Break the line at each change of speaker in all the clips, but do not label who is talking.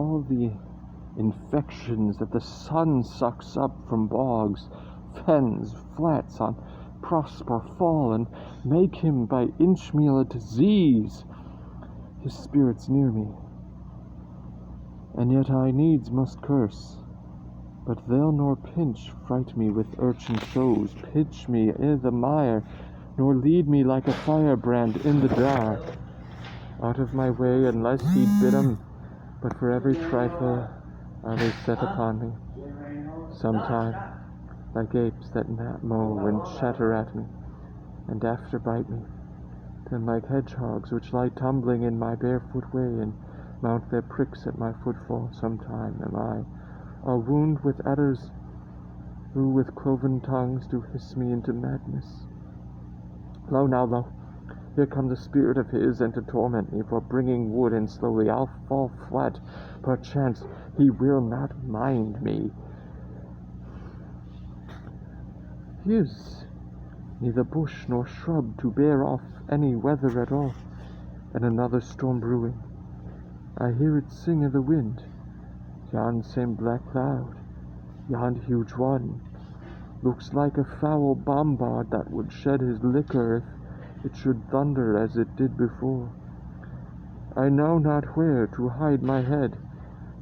all the infections that the sun sucks up from bogs, fens, flats, on prosper fall, and make him by inchmeal a disease. His spirit's near me, and yet I needs must curse. But they'll nor pinch, fright me with urchin shows, pitch me i' the mire, nor lead me like a firebrand in the dark. Out of my way, unless he'd bid 'em, but for every trifle are they set upon me. Sometime, like apes that mow and chatter at me, and after bite me, then like hedgehogs which lie tumbling in my barefoot way, and mount their pricks at my footfall. Sometime am I a wound with adders, who with cloven tongues do hiss me into madness. Lo, now, lo, here comes a spirit of his, and to torment me for bringing wood, and slowly I'll fall flat. Perchance he will not mind me. He is neither bush nor shrub to bear off any weather at all, and another storm brewing. I hear it sing i' the wind. Yon same black cloud, yon huge one, looks like a foul bombard that would shed his liquor if it should thunder as it did before. I know not where to hide my head.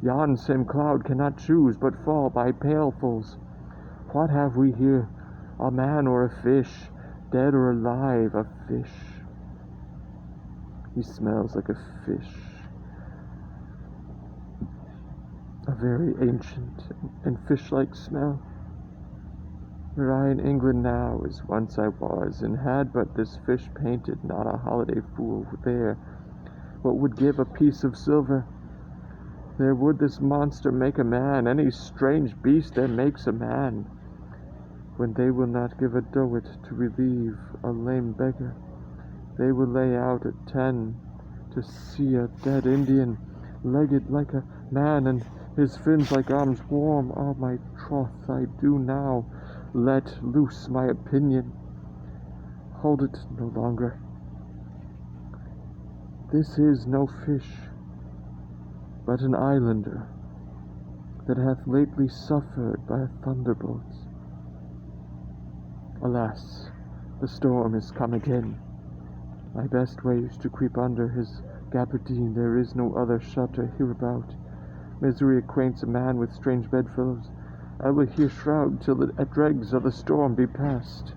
Yon same cloud cannot choose but fall by pailfuls. What have we here, a man or a fish, dead or alive? A fish. He smells like a fish, a very ancient and fish-like smell. Were I in England now, as once I was, and had but this fish painted, not a holiday fool there, what would give a piece of silver? There would this monster make a man, any strange beast that makes a man, when they will not give a doit to relieve a lame beggar. They will lay out at 10 to see a dead Indian, legged like a man, and his fins like arms warm. Ah, my troth, I do now let loose my opinion. Hold it no longer. This is no fish, but an islander that hath lately suffered by a thunderbolt. Alas, the storm is come again. My best way is to creep under his gabardine. There is no other shelter hereabout. Misery acquaints a man with strange bedfellows. I will here shroud till the dregs of the storm be past.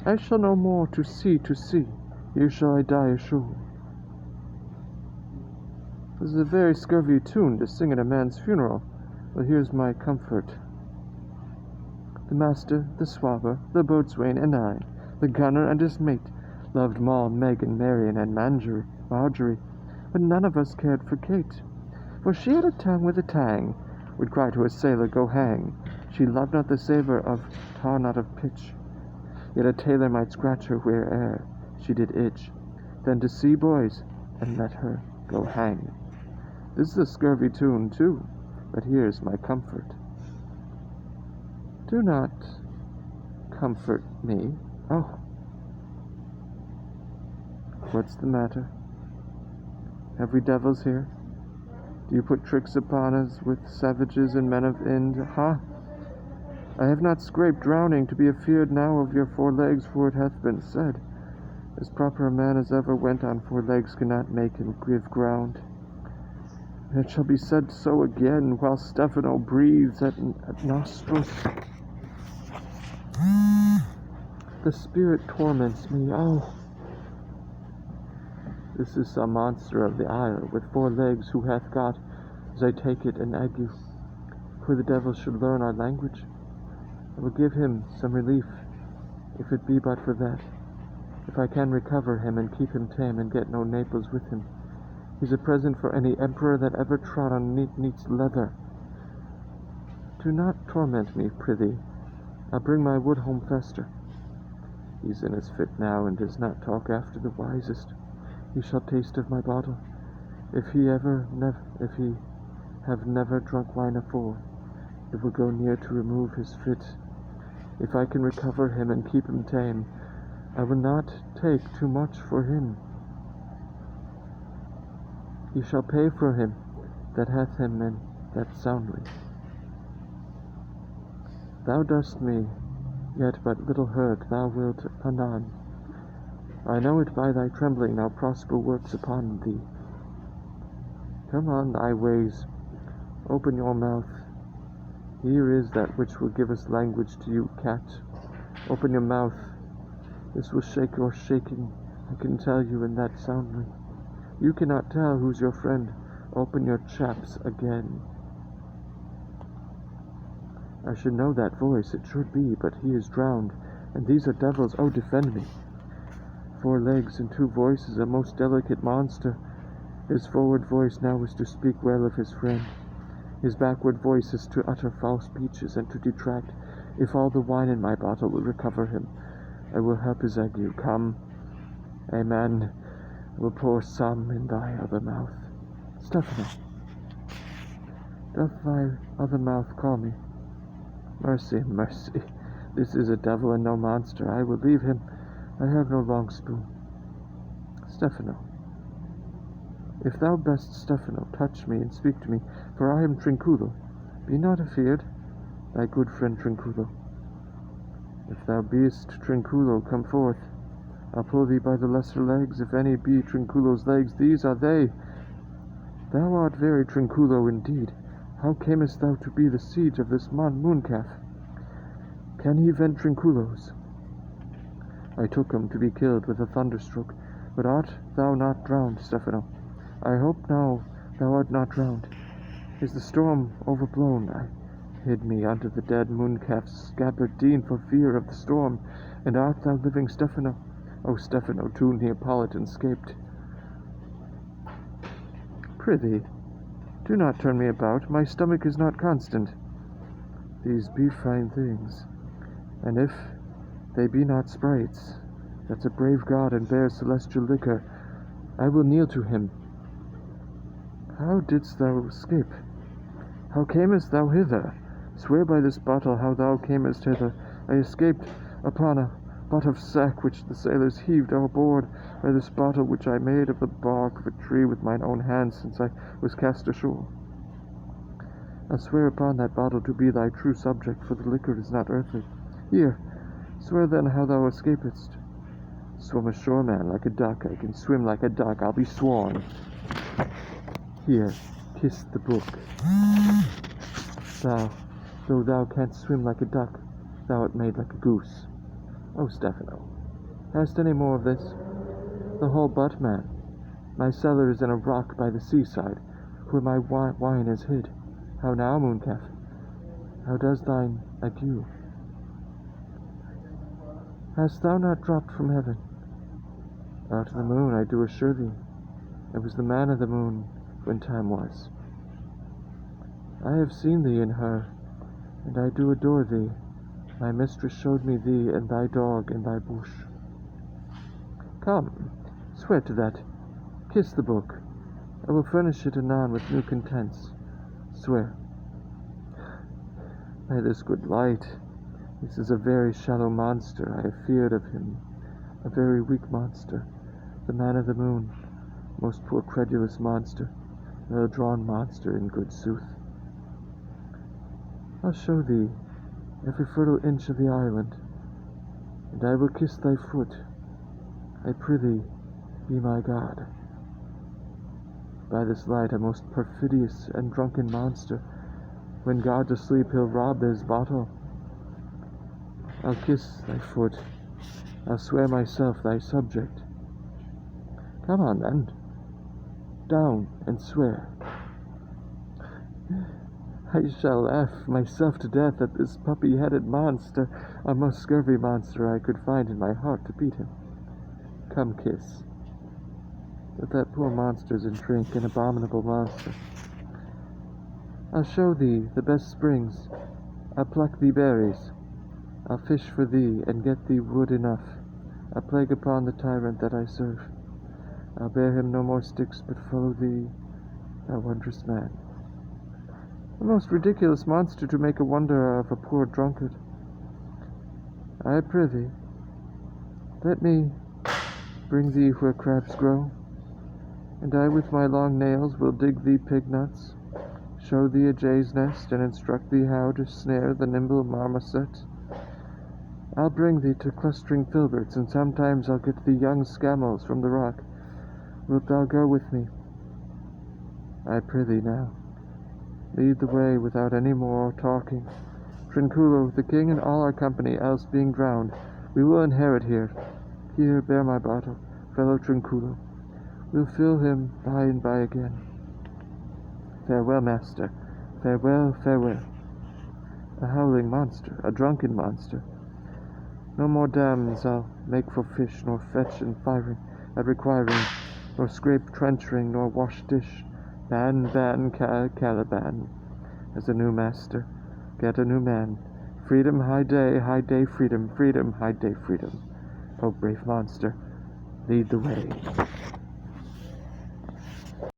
I shall no more to sea, here shall I die ashore. This is a very scurvy tune to sing at a man's funeral. Well, here's my comfort. The master, the swabber, the boatswain, and I, the gunner and his mate, loved Moll, Megan, Marian, and Marjorie, but none of us cared for Kate, for she had a tongue with a tang, would cry to a sailor, "Go hang." She loved not the savour of tar, not of pitch, yet a tailor might scratch her where'er she did itch. Then to sea, boys, and let her go hang. This is a scurvy tune, too, but here's my comfort. Do not comfort me. Oh, what's the matter? Have we devils here? Do you put tricks upon us with savages and men of Ind? Ha! I have not scraped drowning to be afeard now of your 4 legs, for it hath been said, as proper a man as ever went on 4 legs cannot make him give ground. And it shall be said so again, while Stephano breathes at nostrils. The spirit torments me. Oh, this is some monster of the isle, with 4 legs, who hath got, as I take it, an ague. For the devil should learn our language. I will give him some relief, if it be but for that. If I can recover him and keep him tame, and get no Naples with him, he's a present for any emperor that ever trod on neat's leather. Do not torment me, prithee. I'll bring my wood home fester. He's in his fit now, and does not talk after the wisest. He shall taste of my bottle, if he have never drunk wine afore. It will go near to remove his fit. If I can recover him and keep him tame, I will not take too much for him. he shall pay for him that hath him in that soundly. Thou dost me yet but little hurt, thou wilt anon. I know it by thy trembling, now prosper works upon thee. Come on thy ways, open your mouth. Here is that which will give us language to you, cat. Open your mouth. This will shake your shaking, I can tell you in that soundly. You cannot tell who's your friend. Open your chaps again. I should know that voice, it should be, but he is drowned, and these are devils, oh defend me. 4 legs and 2 voices, a most delicate monster. His forward voice now is to speak well of his friend. His backward voice is to utter foul speeches and to detract. If all the wine in my bottle will recover him, I will help his ague. Come, amen, I will pour some in thy other mouth. Stephano, doth thy other mouth call me? Mercy, mercy, this is a devil and no monster. I will leave him, I have no long spoon. Stephano, if thou best, Stephano, touch me and speak to me, for I am Trinculo. Be not afeard, thy good friend Trinculo. If thou beest Trinculo, come forth. I'll pull thee by the lesser legs, if any be Trinculo's legs, these are they. Thou art very Trinculo indeed. How camest thou to be the siege of this mooncalf? Can he vent Trinculos? I took him to be killed with a thunderstroke, but art thou not drowned, Stephano? I hope now thou art not drowned. Is the storm overblown? I hid me under the dead mooncalf's gabardine for fear of the storm. And art thou living, Stephano? O Stephano, too Neapolitan scaped. Prithee, do not turn me about, my stomach is not constant. These be fine things, and if they be not sprites, that's a brave god and bears celestial liquor, I will kneel to him. How didst thou escape? How camest thou hither? Swear by this bottle how thou camest hither. I escaped upon a butt of sack which the sailors heaved overboard, by this bottle which I made of the bark of a tree with mine own hands since I was cast ashore. I swear upon that bottle to be thy true subject, for the liquor is not earthly. Here, swear then how thou escapedst. Swim ashore, man, like a duck. I can swim like a duck, I'll be sworn. Here, kiss the book. Thou, though thou canst swim like a duck, thou art made like a goose. Oh, Stephano, hast any more of this? The whole butt, man. My cellar is in a rock by the seaside, where my wine is hid. How now, mooncalf? How does thine ague? Hast thou not dropped from heaven? Out of the moon, I do assure thee. It was the man of the moon when time was. I have seen thee in her, and I do adore thee. My mistress showed me thee and thy dog in thy bush. Come, swear to that. Kiss the book. I will furnish it anon with new contents. Swear. By this good light, this is a very shallow monster. I have feared of him. A very weak monster. The man of the moon. Most poor credulous monster. Well-drawn monster in good sooth. I'll show thee every fertile inch of the island, and I will kiss thy foot. I prithee, be my God. By this light, a most perfidious and drunken monster. When God to sleep, he'll rob his bottle. I'll kiss thy foot. I'll swear myself thy subject. Come on, then. Down and swear. I shall laugh myself to death at this puppy-headed monster, a most scurvy monster I could find in my heart to beat him. Come, kiss. But that poor monster's in drink, an abominable monster. I'll show thee the best springs. I'll pluck thee berries. I'll fish for thee, and get thee wood enough. I'll plague upon the tyrant that I serve. I'll bear him no more sticks, but follow thee, thou wondrous man. A most ridiculous monster to make a wonder of a poor drunkard. I prithee, let me bring thee where crabs grow. And I with my long nails will dig thee pig nuts, show thee a jay's nest, and instruct thee how to snare the nimble marmoset. I'll bring thee to clustering filberts, and sometimes I'll get thee young scammels from the rock. Wilt thou go with me? I prithee now, lead the way without any more talking. Trinculo, the king and all our company, else being drowned, we will inherit here. Here, bear my bottle, fellow Trinculo. We'll fill him by and by again. Farewell, master. Farewell, farewell. A howling monster, a drunken monster. No more dams I'll make for fish, nor fetch and firing at requiring, nor scrape trenchering, nor wash dish. Ban, Caliban. As a new master, get a new man. Freedom, high day, freedom, freedom, high day, freedom. O brave monster, lead the way.